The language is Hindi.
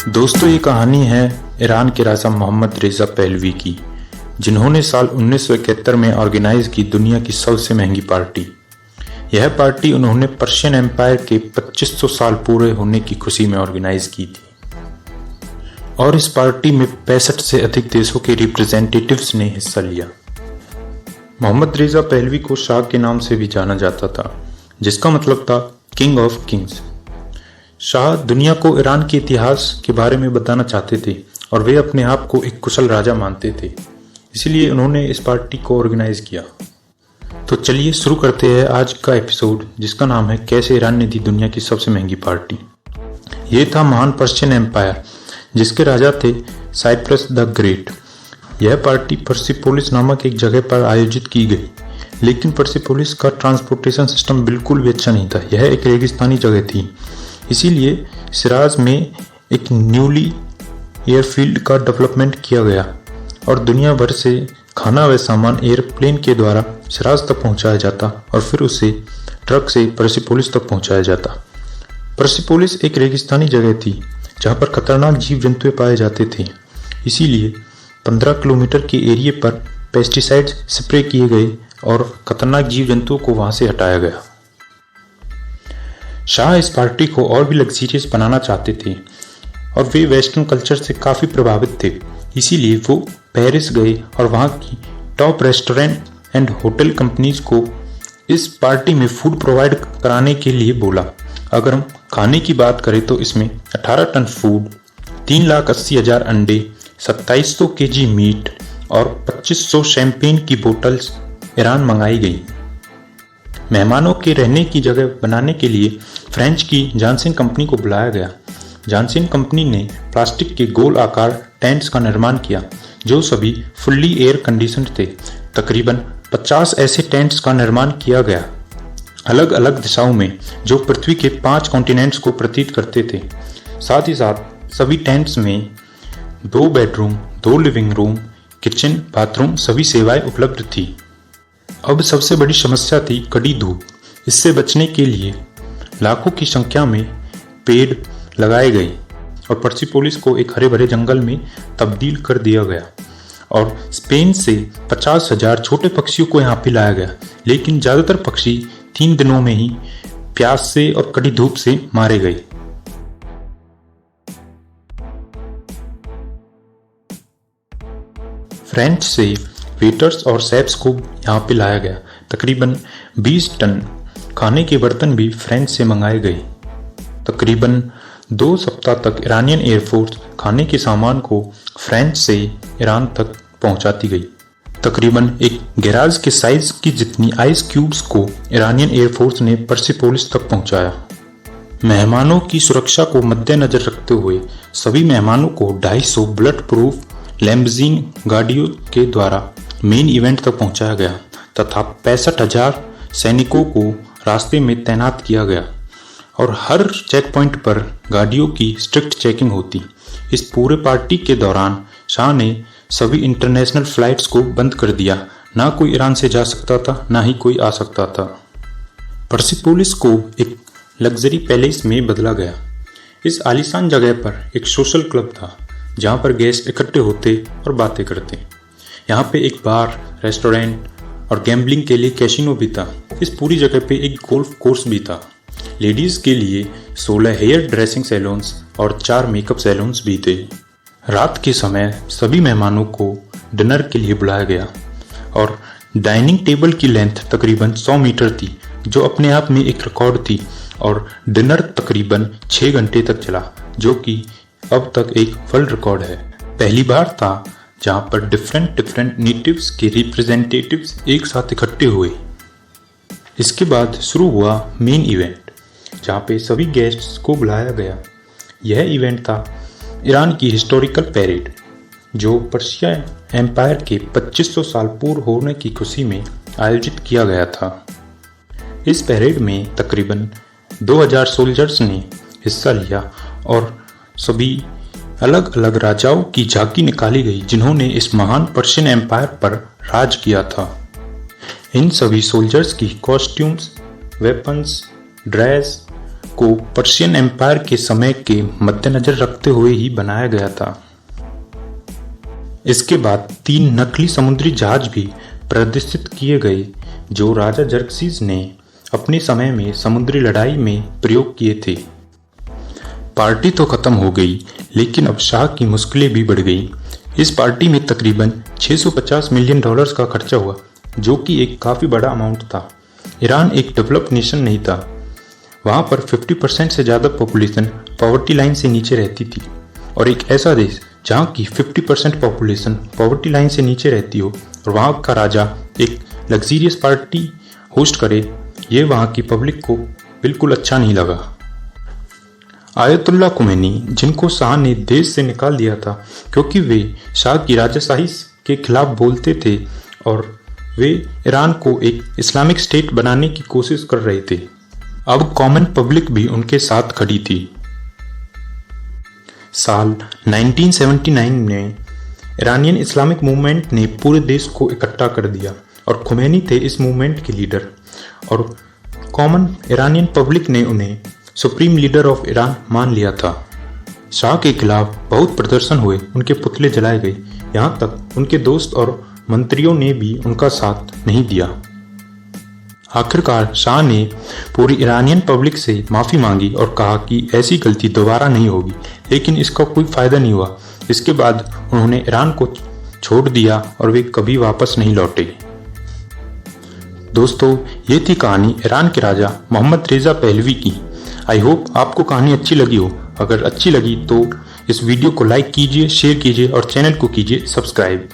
दोस्तों, ये कहानी है ईरान के राजा मोहम्मद रेज़ा पहलवी की, जिन्होंने साल 1971 में ऑर्गेनाइज की दुनिया की सबसे महंगी पार्टी। यह पार्टी उन्होंने पर्शियन एम्पायर के 2500 साल पूरे होने की खुशी में ऑर्गेनाइज की थी और इस पार्टी में 65 से अधिक देशों के रिप्रेजेंटेटिव्स ने हिस्सा लिया। मोहम्मद रेज़ा पहलवी को शाह के नाम से भी जाना जाता था, जिसका मतलब था किंग ऑफ किंग्स। शाह दुनिया को ईरान के इतिहास के बारे में बताना चाहते थे और वे अपने आप को एक कुशल राजा मानते थे, इसलिए उन्होंने इस पार्टी को ऑर्गेनाइज किया। तो चलिए शुरू करते हैं आज का एपिसोड, जिसका नाम है कैसे ईरान ने दी दुनिया की सबसे महंगी पार्टी। ये था महान पर्शियन एम्पायर, जिसके राजा थे साइप्रस द ग्रेट। यह पार्टी पर्सिपोलिस नामक एक जगह पर आयोजित की गई, लेकिन पर्सिपोलिस का ट्रांसपोर्टेशन सिस्टम बिल्कुल भी अच्छा नहीं था। यह एक रेगिस्तानी जगह थी, इसीलिए शिराज में एक न्यूली एयरफील्ड का डेवलपमेंट किया गया और दुनिया भर से खाना व सामान एयरप्लेन के द्वारा शिराज तक पहुंचाया जाता और फिर उसे ट्रक से पर्सिपोलिस तक पहुंचाया जाता। पर्सिपोलिस एक रेगिस्तानी जगह थी जहां पर खतरनाक जीव जंतु पाए जाते थे, इसीलिए 15 किलोमीटर के एरिया पर पेस्टिसाइड्स स्प्रे किए गए और खतरनाक जीव जंतुओं को वहां से हटाया गया। शाह इस पार्टी को और भी लग्जरियस बनाना चाहते थे और वे वेस्टर्न कल्चर से काफ़ी प्रभावित थे, इसीलिए वो पेरिस गए और वहाँ की top restaurant and hotel companies को इस पार्टी में फूड प्रोवाइड कराने के लिए बोला। अगर हम खाने की बात करें तो इसमें 18 टन फूड, 3,80,000 अंडे, 2700 केजी मीट और 2500 शैंपेन की बोतल्स ईरान मंगाई गई। मेहमानों के रहने की जगह बनाने के लिए फ्रेंच की जानसिन कंपनी को बुलाया गया। जानसिन कंपनी ने प्लास्टिक के गोल आकार टेंट्स का निर्माण किया, जो सभी फुल्ली एयर कंडीशनड थे। तकरीबन 50 ऐसे टेंट्स का निर्माण किया गया, अलग अलग दिशाओं में, जो पृथ्वी के 5 कॉन्टिनेंट्स को प्रतीत करते थे। साथ ही साथ सभी टेंट्स में 2 bedroom, 2 living room, kitchen, bathroom सभी सेवाएं उपलब्ध थी। अब सबसे बड़ी समस्या थी कड़ी धूप। इससे बचने के लिए लाखों की संख्या में पेड़ लगाए गए और पर्सिपोलिस को एक हरे भरे जंगल में तब्दील कर दिया गया और स्पेन से 50,000 छोटे पक्षियों को यहाँ पे लाया गया, लेकिन ज़्यादातर पक्षी 3 दिनों में ही प्यास से और कड़ी धूप से मारे गए। फ्रेंच से वेटर्स और शेफ्स को यहाँ पे लाया गया। तकरीबन 20 टन खाने के बर्तन भी फ्रेंच से मंगाए गए। तकरीबन 2 सप्ताह तक ईरानियन एयरफोर्स खाने के सामान को फ्रेंच से ईरान तक पहुंचाती गई। तकरीबन एक गैराज के साइज की जितनी आइस क्यूब्स को ईरानियन एयरफोर्स ने पर्सिपोलिस तक पहुंचाया। मेहमानों की सुरक्षा को मद्देनजर रखते हुए सभी मेहमानों को 250 बुलेट प्रूफ लैम्बोर्गिनी गाड़ियों के द्वारा मेन इवेंट तक पहुंचाया गया तथा 65,000 सैनिकों को रास्ते में तैनात किया गया और हर चेक पॉइंट पर गाड़ियों की स्ट्रिक्ट चेकिंग होती। इस पूरे पार्टी के दौरान शाह ने सभी इंटरनेशनल फ्लाइट्स को बंद कर दिया। ना कोई ईरान से जा सकता था, ना ही कोई आ सकता था। पर्सिपोलिस को एक लग्जरी पैलेस में बदला गया। इस आलीशान जगह पर एक सोशल क्लब था, जहाँ पर गेस्ट इकट्ठे होते और बातें करते। यहाँ पे एक बार, रेस्टोरेंट और गैम्बलिंग के लिए कैसीनो भी था। इस पूरी जगह पे एक गोल्फ कोर्स भी था। लेडीज़ के लिए 16 हेयर ड्रेसिंग सैलून्स और 4 मेकअप सैलून्स भी थे। रात के समय सभी मेहमानों को डिनर के लिए बुलाया गया और डाइनिंग टेबल की लेंथ तकरीबन 100 मीटर थी, जो अपने आप में एक रिकॉर्ड थी और डिनर तकरीबन 6 घंटे तक चला, जो कि अब तक एक वर्ल्ड रिकॉर्ड है। पहली बार था जहां पर डिफरेंट नेटिव्स के रिप्रेजेंटेटिव्स एक साथ इकट्ठे हुए। इसके बाद शुरू हुआ मेन इवेंट, जहां पे सभी गेस्ट्स को बुलाया गया। यह इवेंट था ईरान की हिस्टोरिकल पैरेड, जो पर्शिया एम्पायर के 2500 साल पूर्व होने की खुशी में आयोजित किया गया था। इस पैरेड में तकरीबन 2000 सोल्जर्स ने हिस्सा लिया और सभी अलग अलग राजाओं की झांकी निकाली गई, जिन्होंने इस महान पर्शियन एम्पायर पर राज किया था। इन सभी सोल्जर्स की कॉस्ट्यूम्स, वेपन्स, ड्रेस को पर्शियन एम्पायर के समय के मद्देनजर रखते हुए ही बनाया गया था। इसके बाद 3 नकली समुद्री जहाज भी प्रदर्शित किए गए जो राजा जर्क्सीज ने अपने समय में समुद्री लड़ाई में प्रयोग किए थे। पार्टी तो खत्म हो गई, लेकिन अब शाह की मुश्किलें भी बढ़ गई। इस पार्टी में तकरीबन $650 मिलियन का खर्चा हुआ, जो कि एक काफ़ी बड़ा अमाउंट था। ईरान एक डेवलप्ड नेशन नहीं था। वहाँ पर 50% से ज़्यादा पॉपुलेशन पॉवर्टी लाइन से नीचे रहती थी, और एक ऐसा देश जहाँ की 50% पॉपुलेशन पॉवर्टी लाइन से नीचे रहती हो और वहाँ का राजा एक लग्जीरियस पार्टी होस्ट करे, ये वहाँ की पब्लिक को बिल्कुल अच्छा नहीं लगा। आयतुल्ला खुमैनी, जिनको शाह ने देश से निकाल दिया था क्योंकि वे शाह की राजाशाही के खिलाफ बोलते थे और वे ईरान को एक इस्लामिक स्टेट बनाने की कोशिश कर रहे थे, अब कॉमन पब्लिक भी उनके साथ खड़ी थी। साल 1979 में ईरानियन इस्लामिक मूवमेंट ने पूरे देश को इकट्ठा कर दिया और खुमैनी थे इस मूवमेंट के लीडर, और कॉमन ईरानियन पब्लिक ने उन्हें सुप्रीम लीडर ऑफ ईरान मान लिया था। शाह के खिलाफ बहुत प्रदर्शन हुए, उनके पुतले जलाए गए, यहाँ तक उनके दोस्त और मंत्रियों ने भी उनका साथ नहीं दिया। आखिरकार शाह ने पूरी ईरानियन पब्लिक से माफ़ी मांगी और कहा कि ऐसी गलती दोबारा नहीं होगी, लेकिन इसका कोई फ़ायदा नहीं हुआ। इसके बाद उन्होंने ईरान को छोड़ दिया और वे कभी वापस नहीं लौटे। दोस्तों, ये थी कहानी ईरान के राजा मोहम्मद रेज़ा पहलवी की। आई होप आपको कहानी अच्छी लगी हो। अगर अच्छी लगी तो इस वीडियो को लाइक कीजिए, शेयर कीजिए और चैनल को कीजिए सब्सक्राइब।